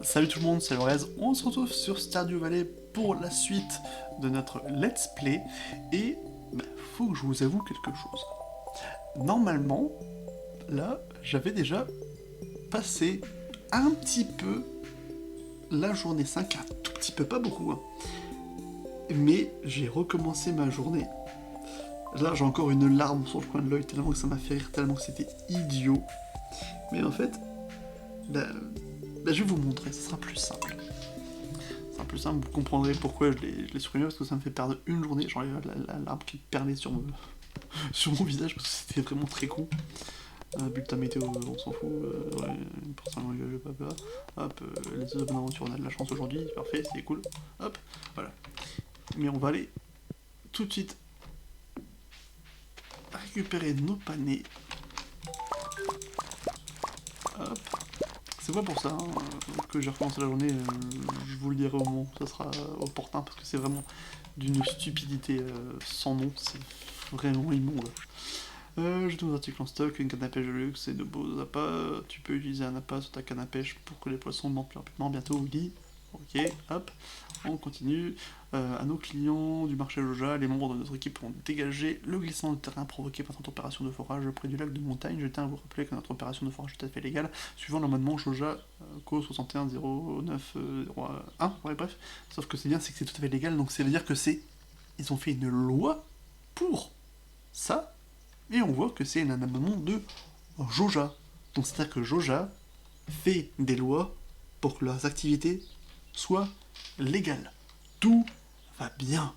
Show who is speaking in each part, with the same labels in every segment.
Speaker 1: Salut tout le monde, c'est Lorez, on se retrouve sur Stardew Valley pour la suite de notre Let's Play, et faut que je vous avoue quelque chose. Normalement, là, j'avais déjà passé un petit peu la journée 5, un tout petit peu, pas beaucoup, hein. Mais j'ai recommencé ma journée. Là, j'ai encore une larme sur le coin de l'œil, tellement que ça m'a fait rire, tellement que c'était idiot. Mais en fait, bah, je vais vous montrer, ce sera plus simple. C'est plus simple, vous comprendrez pourquoi je l'ai supprimé, parce que ça me fait perdre une journée. J'enlève l'arbre qui perlait sur, sur mon visage, parce que c'était vraiment très con. Bulletin météo, on s'en fout. Ouais, pour ça, papa. Hop, les bonnes aventures, on a de la chance aujourd'hui, parfait, c'est cool. Hop, voilà. Mais on va aller tout de suite récupérer nos panais. Hop. C'est pas pour ça que j'ai recommencé la journée, je vous le dirai au moment où ça sera opportun, parce que c'est vraiment d'une stupidité sans nom, c'est vraiment immonde. J'ai tous nos articles en stock, une canne à pêche de luxe et de beaux appâts. Tu peux utiliser un appât sur ta canne à pêche pour que les poissons montent plus rapidement. Bientôt, Willy. Ok, hop, on continue. À nos clients du marché Loja, les membres de notre équipe ont dégagé le glissement de terrain provoqué par notre opération de forage près du lac de montagne. Je tiens à vous rappeler que notre opération de forage est tout à fait légale, suivant l'amendement Joja Co 610901. Ouais, bref. Sauf que c'est bien, c'est que c'est tout à fait légal, donc ça veut dire que c'est. Ils ont fait une loi pour ça, et on voit que c'est un amendement de Joja. Donc c'est-à-dire que Joja fait des lois pour que leurs activités soient légales. Tout va bien.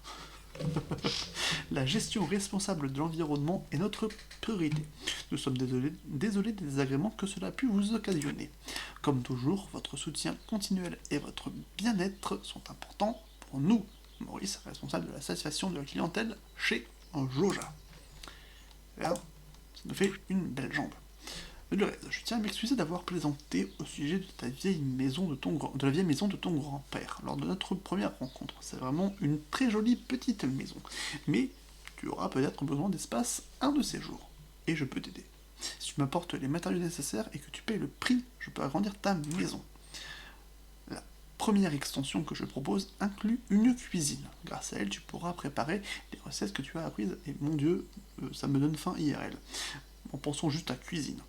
Speaker 1: La gestion responsable de l'environnement est notre priorité. Nous sommes désolés des désagréments que cela a pu vous occasionner. Comme toujours, votre soutien continuel et votre bien-être sont importants pour nous. Maurice, responsable de la satisfaction de la clientèle chez Joja. Là, ça nous fait une belle jambe. Le reste, je tiens à m'excuser d'avoir plaisanté au sujet de la vieille maison de ton grand-père lors de notre première rencontre. C'est vraiment une très jolie petite maison, mais tu auras peut-être besoin d'espace un de ces jours, et je peux t'aider. Si tu m'apportes les matériaux nécessaires et que tu payes le prix, je peux agrandir ta maison. La première extension que je propose inclut une cuisine. Grâce à elle, tu pourras préparer les recettes que tu as apprises, et mon Dieu, ça me donne faim IRL. En pensant juste à cuisine.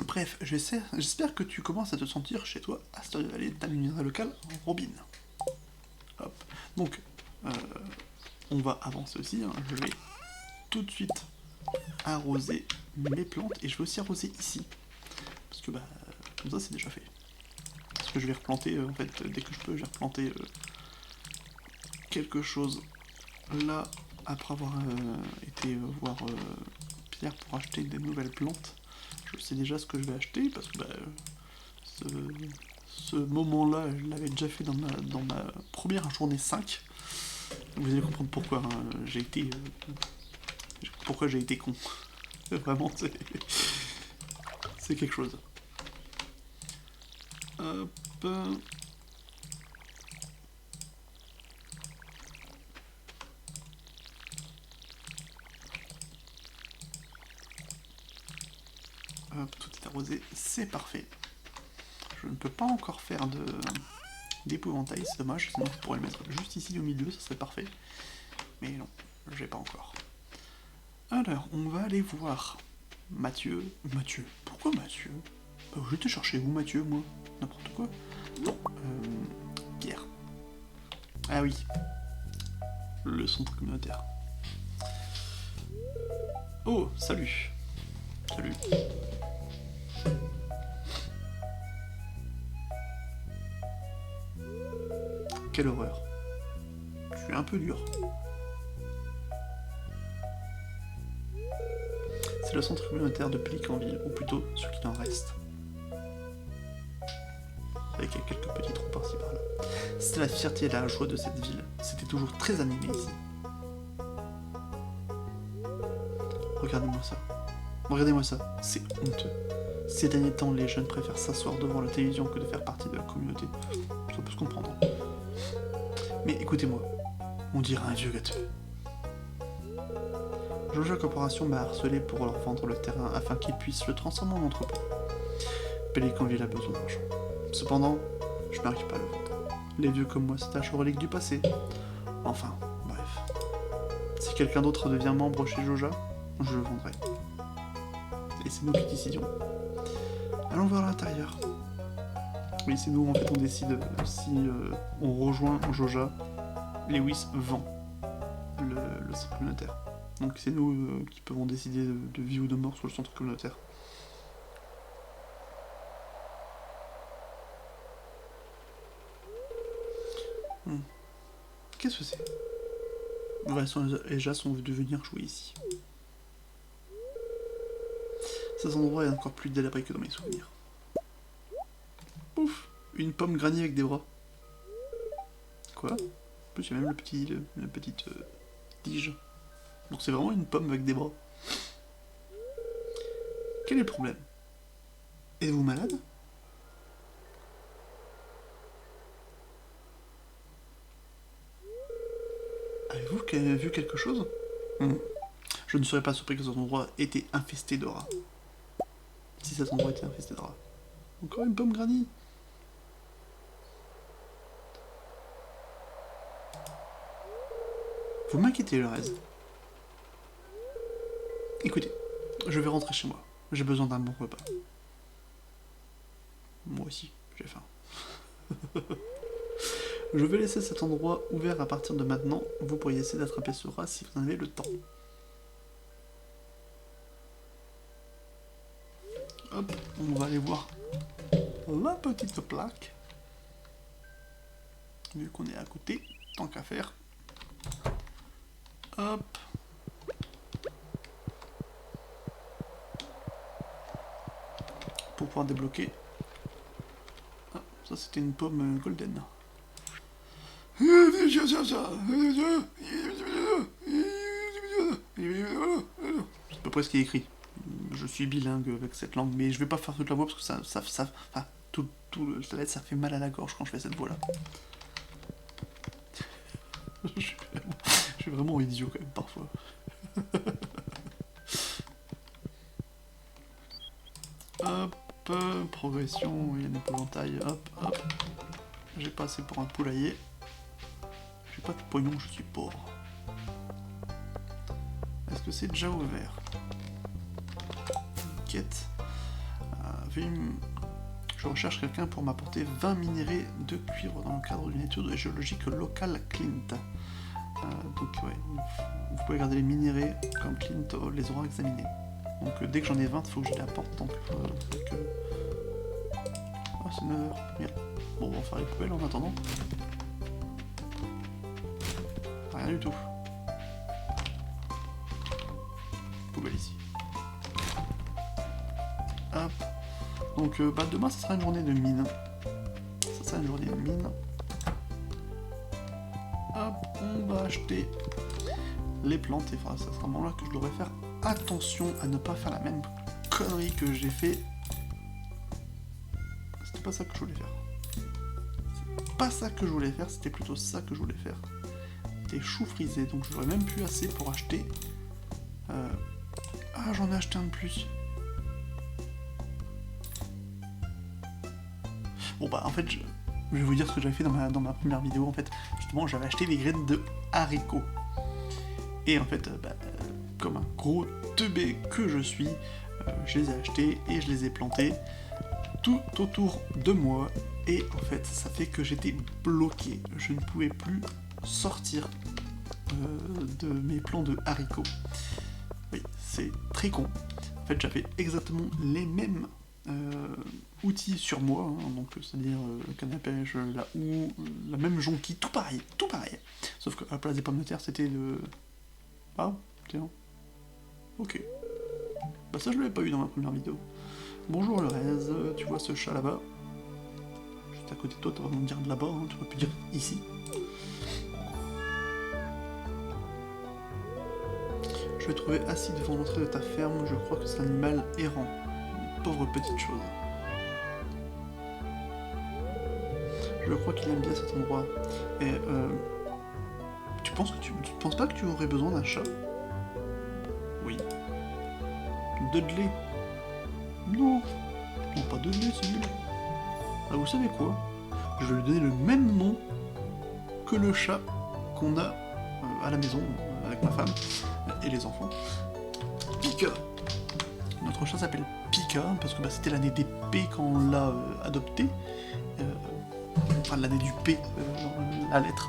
Speaker 1: Bref, j'espère que tu commences à te sentir chez toi à Stardew Valley, ta lumière locale, Robin. Hop. Donc, on va avancer aussi. Hein. Je vais tout de suite arroser mes plantes, et je vais aussi arroser ici. Parce que, comme ça, c'est déjà fait. Parce que je vais replanter, en fait, dès que je peux, je vais replanter quelque chose là, après avoir été voir Pierre pour acheter des nouvelles plantes. Je sais déjà ce que je vais acheter, parce que ce moment-là, je l'avais déjà fait dans ma première journée 5. Vous allez comprendre pourquoi j'ai été... pourquoi j'ai été con. Vraiment, c'est quelque chose. Hop... Hop, tout est arrosé, c'est parfait. Je ne peux pas encore faire d'épouvantail, c'est dommage, sinon je pourrais le mettre juste ici au milieu, ça serait parfait. Mais non, je l'ai pas encore. Alors, on va aller voir Mathieu. Mathieu, pourquoi Mathieu? Je vais te chercher où Mathieu, moi? N'importe quoi. Non, Pierre. Ah oui, le centre communautaire. Oh, salut. Salut. Quelle horreur. Je suis un peu dur. C'est le centre communautaire de Pélicanville, ou plutôt ce qu'il en reste. Avec quelques petits trous par-ci par-là. C'était la fierté et la joie de cette ville. C'était toujours très animé ici. Regardez-moi ça. Regardez-moi ça. C'est honteux. Ces derniers temps, les jeunes préfèrent s'asseoir devant la télévision que de faire partie de la communauté. Ça peut se comprendre. Mais écoutez-moi, on dirait un vieux gâteux. Joja Corporation m'a harcelé pour leur vendre le terrain afin qu'ils puissent le transformer en entrepôt. Pélicanville a besoin d'argent. Cependant, je Je n'arrive pas à le vendre. Les vieux comme moi s'attachent aux reliques du passé. Enfin, bref. Si quelqu'un d'autre devient membre chez Joja, je le vendrai. Et c'est nous qui décidions. Allons voir à l'intérieur. Oui, c'est nous, en fait, on décide si on rejoint Joja. Lewis vend le centre communautaire. Donc c'est nous qui pouvons décider de vie ou de mort sur le centre communautaire. Qu'est-ce que c'est? Vincent et Jas sont venus venir jouer ici. Cet endroit est encore plus délabré que dans mes souvenirs. Ouf, une pomme grannie avec des bras. Quoi? En plus, il y a même la petite tige. Donc c'est vraiment une pomme avec des bras. Quel est le problème? Êtes-vous malade? Avez-vous vu quelque chose? Je ne serais pas surpris que cet endroit était infesté de rats. Si cet endroit était infesté de rats. Encore une pomme grannie. Vous m'inquiétez, le reste. Écoutez, je vais rentrer chez moi. J'ai besoin d'un bon repas. Moi aussi, j'ai faim. Je vais laisser cet endroit ouvert à partir de maintenant. Vous pourriez essayer d'attraper ce rat si vous en avez le temps. Hop, on va aller voir la petite plaque. Vu qu'on est à côté, tant qu'à faire. Hop. Pour pouvoir débloquer. Ah, ça c'était une pomme golden. C'est à peu près ce qui est écrit. Je suis bilingue avec cette langue, mais je vais pas faire toute la voix parce que ça enfin, ça fait mal à la gorge quand je fais cette voix-là. je suis vraiment idiot quand même parfois. Hop, progression, il y a un épouvantail, hop, hop. J'ai pas assez pour un poulailler. J'ai pas de pognon, je suis pauvre. Est-ce que c'est déjà ouvert? Quête. Je recherche quelqu'un pour m'apporter 20 minéraux de cuivre dans le cadre d'une étude géologique locale Clint. Donc ouais, vous pouvez garder les minéraux comme Clint les aura examinés. Donc dès que j'en ai 20, il faut que je les apporte. Donc que... Ah, c'est 9h. Merde. Bon, on va faire les poubelles en attendant. Rien du tout. Poubelle ici. Hop. Donc demain, ça sera une journée de mine. Ça sera une journée de mine. Hop, on va acheter les plantes. Et enfin, ça sera un moment là que je devrais faire attention à ne pas faire la même connerie que j'ai fait. C'était pas ça que je voulais faire. C'est pas ça que je voulais faire, c'était plutôt ça que je voulais faire. Des choux frisés, donc j'aurais même plus assez pour acheter. Ah, j'en ai acheté un de plus. Bon bah en fait, je vais vous dire ce que j'avais fait dans ma première vidéo. En fait, justement, j'avais acheté des graines de haricots. Et en fait, comme un gros teubé que je suis, je les ai achetés et je les ai plantés tout autour de moi. Et en fait, ça fait que j'étais bloqué. Je ne pouvais plus sortir de mes plants de haricots. Oui, c'est très con. En fait, j'avais exactement les mêmes outils sur moi, hein, donc c'est-à-dire le canne à pêche, la houe, la même jonquille, tout pareil, tout pareil. Sauf qu'à la place des pommes de terre, c'était de... Ah, tiens. Ok. Bah ça, je l'avais pas eu dans ma première vidéo. Bonjour le Rez, tu vois ce chat là-bas? Juste à côté de toi, t'as vraiment dire de là-bas, hein, tu aurais pu dire ici. Je vais trouver assis devant l'entrée de ta ferme, je crois que c'est un animal errant. Une pauvre petite chose. Je crois qu'il aime bien cet endroit. Et tu penses pas que tu aurais besoin d'un chat? Oui. Dudley? Non. Non, pas Dudley, c'est nul. Ah, vous savez quoi? je vais lui donner le même nom que le chat qu'on a à la maison avec ma femme et les enfants. Pika. Notre chat s'appelle Pika parce que c'était l'année des P quand on l'a adopté. Enfin l'année du P, la lettre.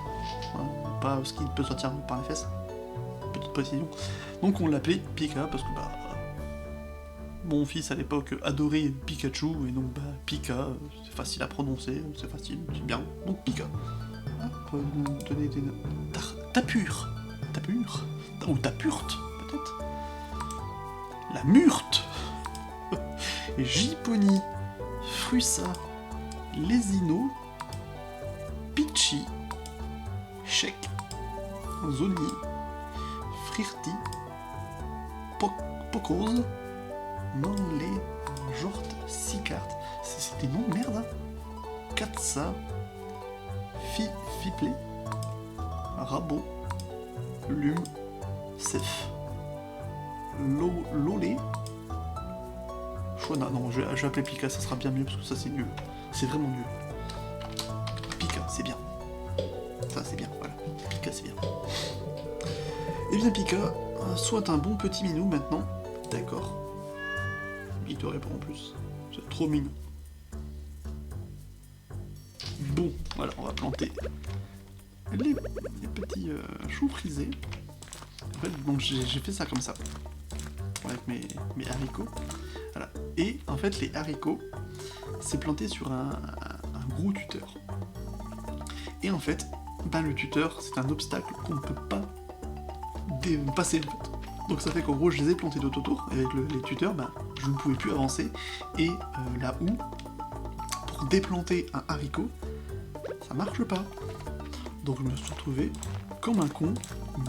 Speaker 1: Pas ce qui peut sortir par les fesses. Petite précision. Donc on l'appelait Pika parce que mon fils à l'époque adorait Pikachu et donc Pika, c'est facile à prononcer, c'est facile, c'est bien, donc Pika. Hop, nous donner des noms. Tapure. Tapure. Ou Tapurte, peut-être. La Murte. Jiponi. Frussa. Lesino. Pichi. Chek. Zoni. Frirti. Pocose. Manlé. Jort. Sicart. C'est des noms de merde, hein. Katsa. Fiplé. Rabot. Lume. Sef. Lolé. Shona. Non, je vais appeler Pika, ça sera bien mieux parce que ça c'est nul. C'est vraiment nul. Pika, c'est bien. Ça c'est bien, voilà. Pika, c'est bien. Eh bien, Pika, soit un bon petit minou maintenant. D'accord. Il te répond en plus. C'est trop mignon. Bon, voilà, on va planter les petits choux frisés. En fait, donc j'ai fait ça comme ça. Avec mes haricots. Voilà. Et en fait, les haricots, c'est planté sur un gros tuteur. Et en fait, le tuteur, c'est un obstacle qu'on ne peut pas passer en fait. Donc ça fait qu'en gros, je les ai plantés tout autour. Et avec les tuteurs, je ne pouvais plus avancer. Et la houe, pour déplanter un haricot, ça marche pas. Donc je me suis retrouvé comme un con,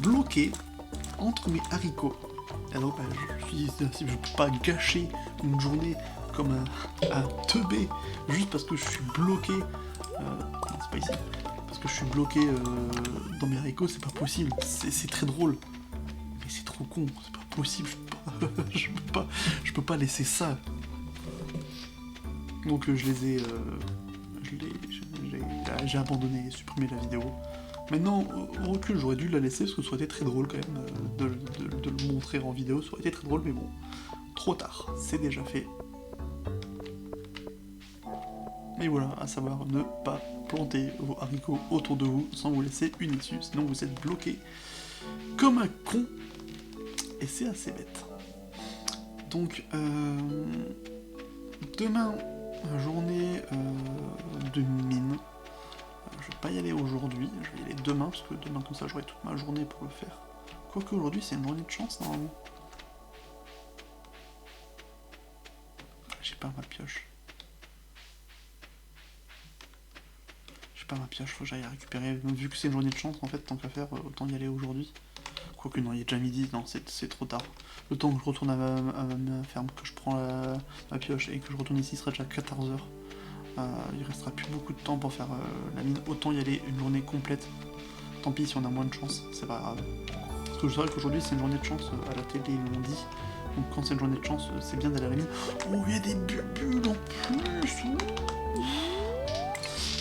Speaker 1: bloqué entre mes haricots. Et donc je me suis dit, si je peux pas gâcher une journée comme un teubé juste parce que je suis bloqué. Non, c'est pas ici. Parce que je suis bloqué dans mes haricots, c'est pas possible. C'est très drôle. Mais c'est trop con, c'est pas possible. Je peux pas laisser ça. Donc je les ai. J'ai abandonné et supprimé la vidéo. Maintenant, au recul, j'aurais dû la laisser parce que ça aurait été très drôle quand même de le montrer en vidéo, ça aurait été très drôle, mais bon, trop tard, c'est déjà fait. Mais voilà, à savoir ne pas planter vos haricots autour de vous sans vous laisser une issue, sinon vous êtes bloqué comme un con, et c'est assez bête. Donc, demain, journée de mine. Je vais pas y aller aujourd'hui, je vais y aller demain, parce que demain comme ça j'aurai toute ma journée pour le faire. Quoique aujourd'hui c'est une journée de chance normalement. J'ai pas ma pioche. J'ai pas ma pioche, faut que j'aille la récupérer. Vu que c'est une journée de chance en fait, tant qu'à faire, autant y aller aujourd'hui. Quoique non, il est déjà midi, non c'est trop tard. Le temps que je retourne à ma ferme, que je prends ma pioche et que je retourne ici, il sera déjà 14h. Il restera plus beaucoup de temps pour faire la mine, autant y aller une journée complète. Tant pis si on a moins de chance, c'est pas grave. Parce que je sais qu'aujourd'hui c'est une journée de chance, à la télé ils l'ont dit. Donc quand c'est une journée de chance, c'est bien d'aller à la mine. Oh, il y a des bulles en plus.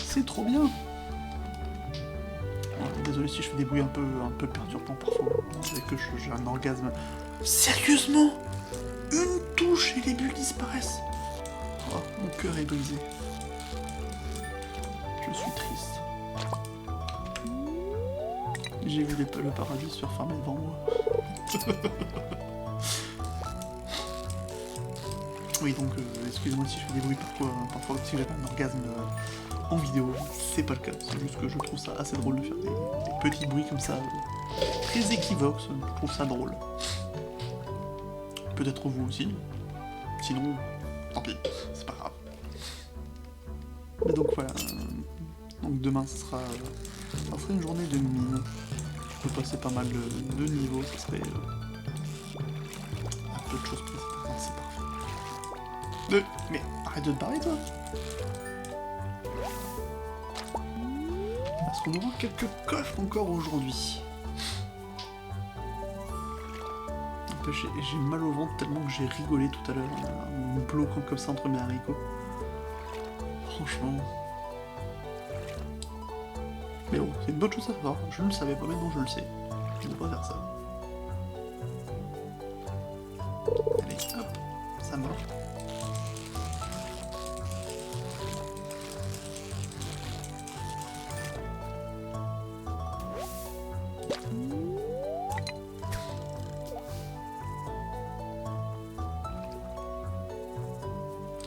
Speaker 1: C'est trop bien. Désolé si je fais des bruits un peu perturbants parfois, c'est que j'ai un orgasme. Sérieusement, une touche et les bulles disparaissent. Oh, mon cœur est brisé. Je suis triste. J'ai vu le paradis se refermer devant moi. Oui, donc excusez-moi si je fais des bruits parfois si j'ai pas un orgasme en vidéo, c'est pas le cas. C'est juste que je trouve ça assez drôle de faire des petits bruits comme ça, très équivoques, je trouve ça drôle. Peut-être vous aussi. Sinon, tant pis, c'est pas grave. Mais donc voilà. Donc demain, ça sera une journée de mine. Je peux passer pas mal de niveaux, ça serait un peu de choses près. Non, c'est parfait. Mais arrête de te parler, toi. Est-ce qu'on aura quelques coffres encore aujourd'hui? J'ai mal au ventre tellement que j'ai rigolé tout à l'heure en me bloquant comme ça entre mes haricots. Franchement. vidéo. C'est une bonne chose à savoir. Je ne le savais pas, maintenant je le sais. Je ne dois pas faire ça. Allez, hop, ça marche.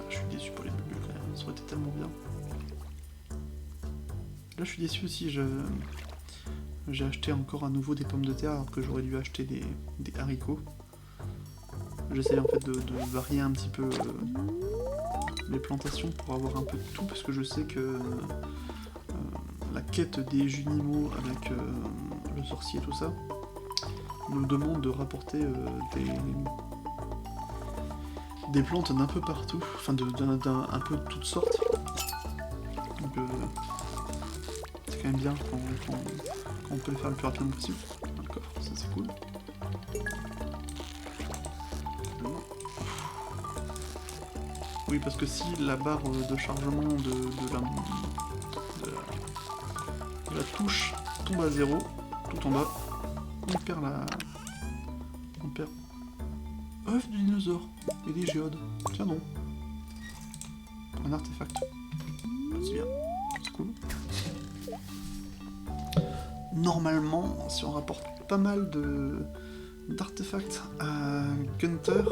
Speaker 1: Je suis déçu pour les bulles quand même, ça aurait été tellement bien. Là je suis déçu aussi, j'ai acheté encore à nouveau des pommes de terre alors que j'aurais dû acheter des haricots. J'essaie en fait de varier un petit peu les plantations pour avoir un peu de tout parce que je sais que la quête des Junimaux avec le sorcier et tout ça nous demande de rapporter des plantes d'un peu partout, enfin un peu de toutes sortes. Donc c'est quand même bien quand on peut le faire le plus rapidement possible. Un coffre, ça c'est cool. Oui, parce que si la barre de chargement de la touche tombe à 0, tout en bas, on perd on perd œuf du dinosaure et des géodes. Tiens donc. Un artefact. C'est bien. C'est cool. Normalement, si on rapporte pas mal d'artefacts à Gunther,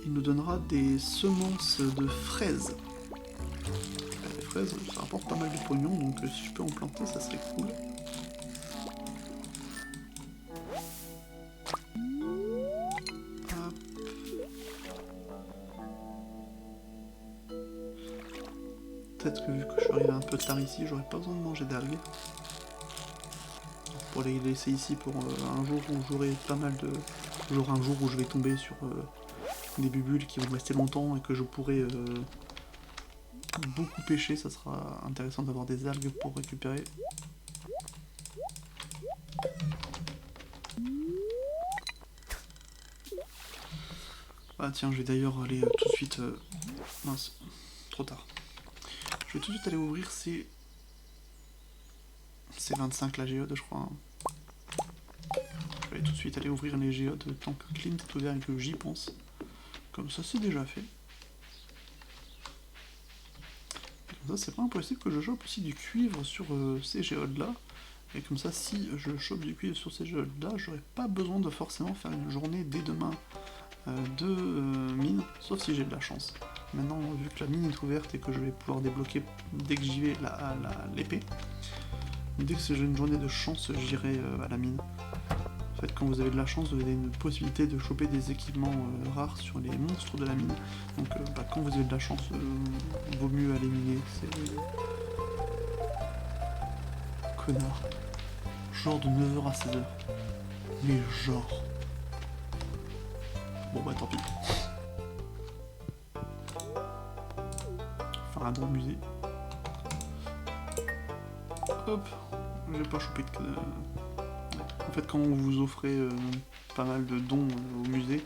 Speaker 1: il nous donnera des semences de fraises. Les fraises, ça rapporte pas mal de pognon, donc si je peux en planter, ça serait cool. Peut-être que vu que je suis arrivé un peu tard ici, j'aurais pas besoin de manger d'algues. Pour les laisser ici pour un jour où j'aurai pas mal de... Genre un jour où je vais tomber sur des bulles qui vont rester longtemps et que je pourrai beaucoup pêcher, ça sera intéressant d'avoir des algues pour récupérer. Ah tiens, je vais d'ailleurs aller tout de suite... Mince, trop tard. Je vais tout de suite aller ouvrir ces 25 la géode, je crois. Hein. Je vais tout de suite aller ouvrir les géodes tant que Clint est ouvert et que j'y pense. Comme ça, c'est déjà fait. Comme ça, c'est pas impossible que je chope aussi du cuivre sur ces géodes-là. Et comme ça, si je chope du cuivre sur ces géodes-là, j'aurai pas besoin de forcément faire une journée dès demain de mine, sauf si j'ai de la chance. Maintenant, vu que la mine est ouverte et que je vais pouvoir débloquer dès que j'y vais l'épée, dès que j'ai une journée de chance, j'irai à la mine. En fait, quand vous avez de la chance, vous avez une possibilité de choper des équipements rares sur les monstres de la mine. Donc, quand vous avez de la chance, vaut mieux aller miner. C'est... Connard. Genre de 9h à 16h. Mais genre... Bon bah tant pis. Faire un grand musée. Hop. J'ai pas chopé de... En fait, quand vous offrez pas mal de dons au musée,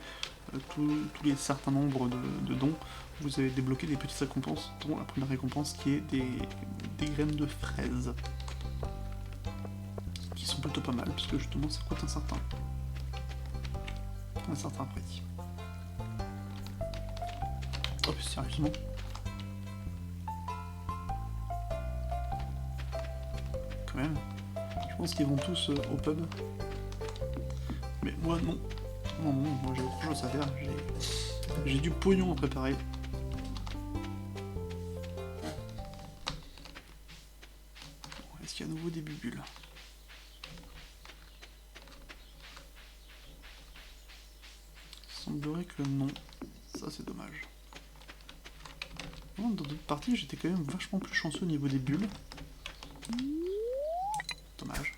Speaker 1: tous les certains nombres de dons, vous avez débloqué des petites récompenses, dont la première récompense qui est des graines de fraises. Qui sont plutôt pas mal, parce que justement ça coûte un certain prix. Oh, puis sérieusement. Quand même. Je pense qu'ils vont tous au pub. Mais moi non. Non, moi j'ai autre chose à faire. J'ai du pognon à préparer. Bon, est-ce qu'il y a à nouveau des bulles? Il semblerait que non. Ça c'est dommage. Dans d'autres parties j'étais quand même vachement plus chanceux au niveau des bulles. Dommage.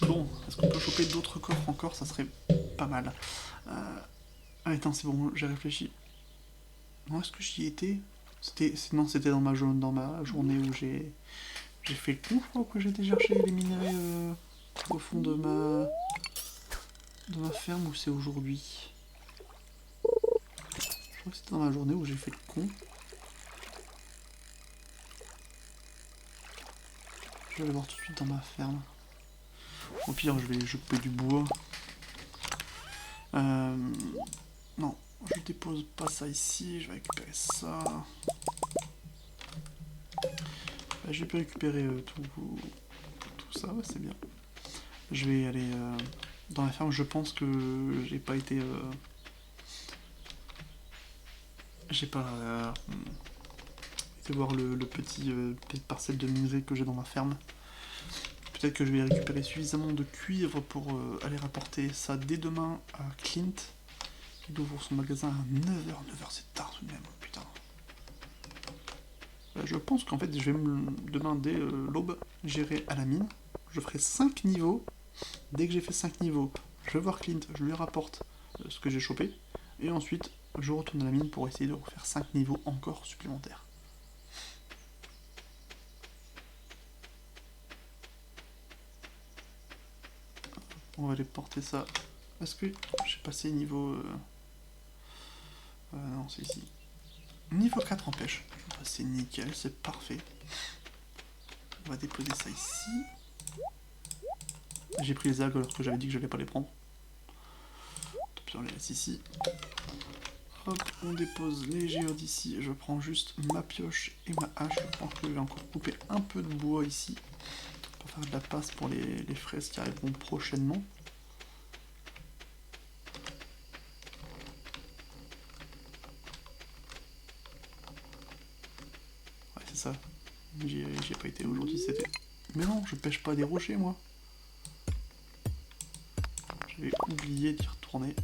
Speaker 1: Bon, est-ce qu'on peut choper d'autres coffres encore? Ça serait pas mal. Ah, attends, c'est bon, j'ai réfléchi. Non, est-ce que j'y étais? Non, c'était dans ma journée où j'ai fait le coup, je crois, que j'étais chercher les minerais au fond de ma ferme, ou c'est aujourd'hui? Je crois que c'était dans ma journée où j'ai fait le con. Je vais aller voir tout de suite dans ma ferme. Au pire, je vais couper du bois. Non, je dépose pas ça ici, je vais récupérer ça. Bah, j'ai pu récupérer tout ça, ouais, c'est bien. Je vais aller dans la ferme, je pense que j'ai pas été... j'ai pas été voir le petit petite parcelle de minerai que j'ai dans ma ferme. Peut-être que je vais récupérer suffisamment de cuivre pour aller rapporter ça dès demain à Clint. Il ouvre son magasin à 9h. 9h c'est tard tout de même, putain. Je pense qu'en fait je vais demain dès l'aube, j'irai à la mine. Je ferai 5 niveaux. Dès que j'ai fait 5 niveaux, je vais voir Clint, je lui rapporte ce que j'ai chopé. Et ensuite je retourne à la mine pour essayer de refaire 5 niveaux encore supplémentaires. On va aller porter ça. Est-ce que j'ai passé niveau... non, c'est ici. Niveau 4 en pêche. Bah, c'est nickel, c'est parfait. On va déposer ça ici. J'ai pris les algues alors que j'avais dit que je n'allais pas les prendre. Tant pis, on les laisse ici. Hop, on dépose les géodes ici. Je prends juste ma pioche et ma hache. Je pense que je vais encore couper un peu de bois ici. Pour faire de la passe pour les fraises qui arriveront prochainement. Ouais, c'est ça. J'y ai pas été aujourd'hui, c'était... Mais non, je pêche pas des rochers, moi. J'avais oublié d'y retourner.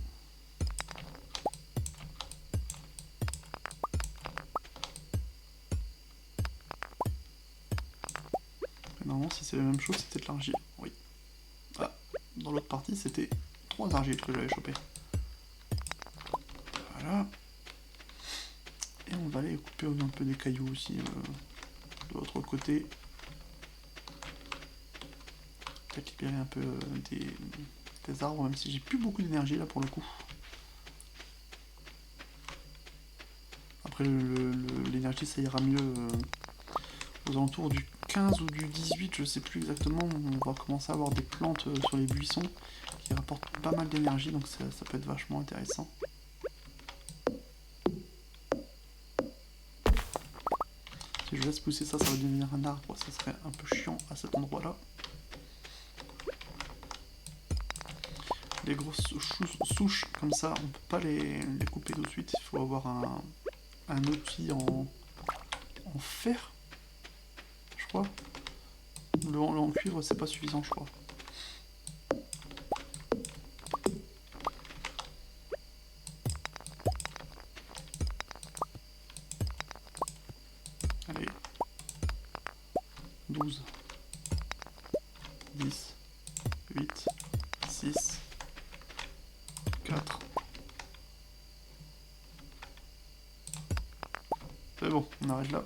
Speaker 1: Normalement, si c'est la même chose, c'était de l'argile. Oui. Ah, dans l'autre partie, c'était 3 argiles que j'avais chopé. Voilà. Et on va aller couper un peu des cailloux aussi de l'autre côté. Peut-être libérer un peu des arbres, même si j'ai plus beaucoup d'énergie là pour le coup. Après l'énergie ça ira mieux aux alentours du 15 ou du 18, je sais plus exactement. On va commencer à avoir des plantes sur les buissons qui rapportent pas mal d'énergie, donc ça peut être vachement intéressant. Si je laisse pousser ça, ça va devenir un arbre, ça serait un peu chiant à cet endroit-là. Les grosses souches comme ça, on peut pas les couper tout de suite, il faut avoir un outil en fer, je crois. Le en cuivre, c'est pas suffisant, je crois. Allez. 12. 10. 8. 6. 4. C'est bon, on arrête là.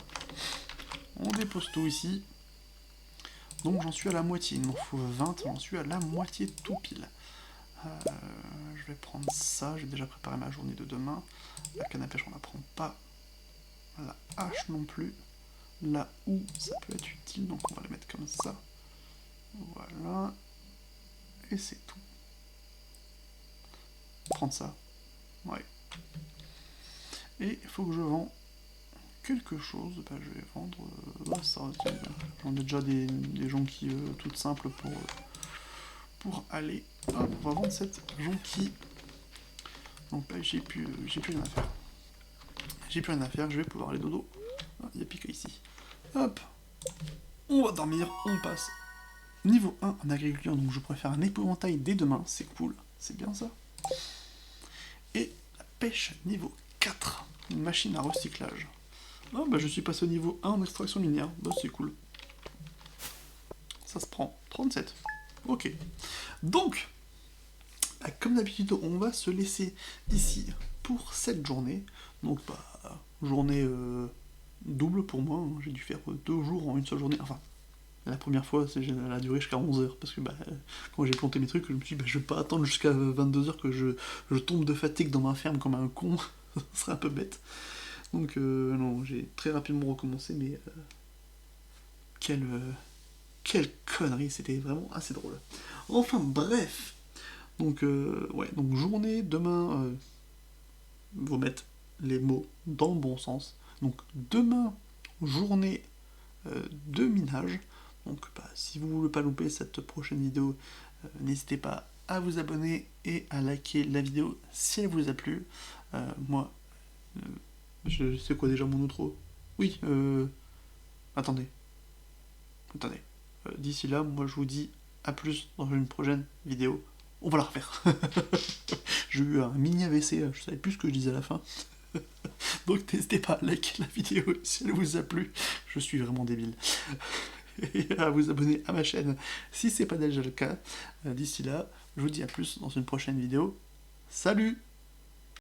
Speaker 1: On dépose tout ici. Donc j'en suis à la moitié, il m'en faut 20, j'en suis à la moitié tout pile. Je vais prendre ça, j'ai déjà préparé ma journée de demain. La canne à pêche on la prend pas. La hache non plus. La houe ça peut être utile, donc on va la mettre comme ça. Voilà. Et c'est tout. Prendre ça. Ouais. Et il faut que je vende quelque chose. Bah, je vais vendre ça. J'en ai déjà des jonquilles toutes simples pour aller. Hop, on va vendre cette jonquille. Donc là, j'ai plus rien à faire. J'ai plus rien à faire, je vais pouvoir aller dodo. Ah, il y a Pika ici. Hop, on va dormir, on passe. Niveau 1 en agriculture, donc je préfère un épouvantail dès demain, c'est cool, c'est bien ça. Et la pêche niveau 4, une machine à recyclage. Ah bah je suis passé au niveau 1 en extraction minière, bah c'est cool. Ça se prend, 37. Ok. Donc, bah, comme d'habitude, on va se laisser ici pour cette journée. Donc bah, journée double pour moi, hein. J'ai dû faire 2 jours en une seule journée, enfin... La première fois, elle a duré jusqu'à 11h, parce que bah, quand j'ai planté mes trucs, je me suis dit, bah, je vais pas attendre jusqu'à 22h que je tombe de fatigue dans ma ferme comme un con, ça serait un peu bête. Donc non, j'ai très rapidement recommencé, mais quelle quelle connerie, c'était vraiment assez drôle. Enfin bref, donc ouais, donc journée, demain, vous mettre les mots dans le bon sens. Donc demain, journée de minage. Donc bah, si vous ne voulez pas louper cette prochaine vidéo, n'hésitez pas à vous abonner et à liker la vidéo si elle vous a plu. Moi, je sais quoi déjà mon outro. Oui, attendez. D'ici là, moi je vous dis à plus dans une prochaine vidéo. On va la refaire. J'ai eu un mini AVC, je savais plus ce que je disais à la fin. Donc n'hésitez pas à liker la vidéo si elle vous a plu. Je suis vraiment débile. Et à vous abonner à ma chaîne si c'est pas déjà le cas. D'ici là, je vous dis à plus dans une prochaine vidéo. Salut!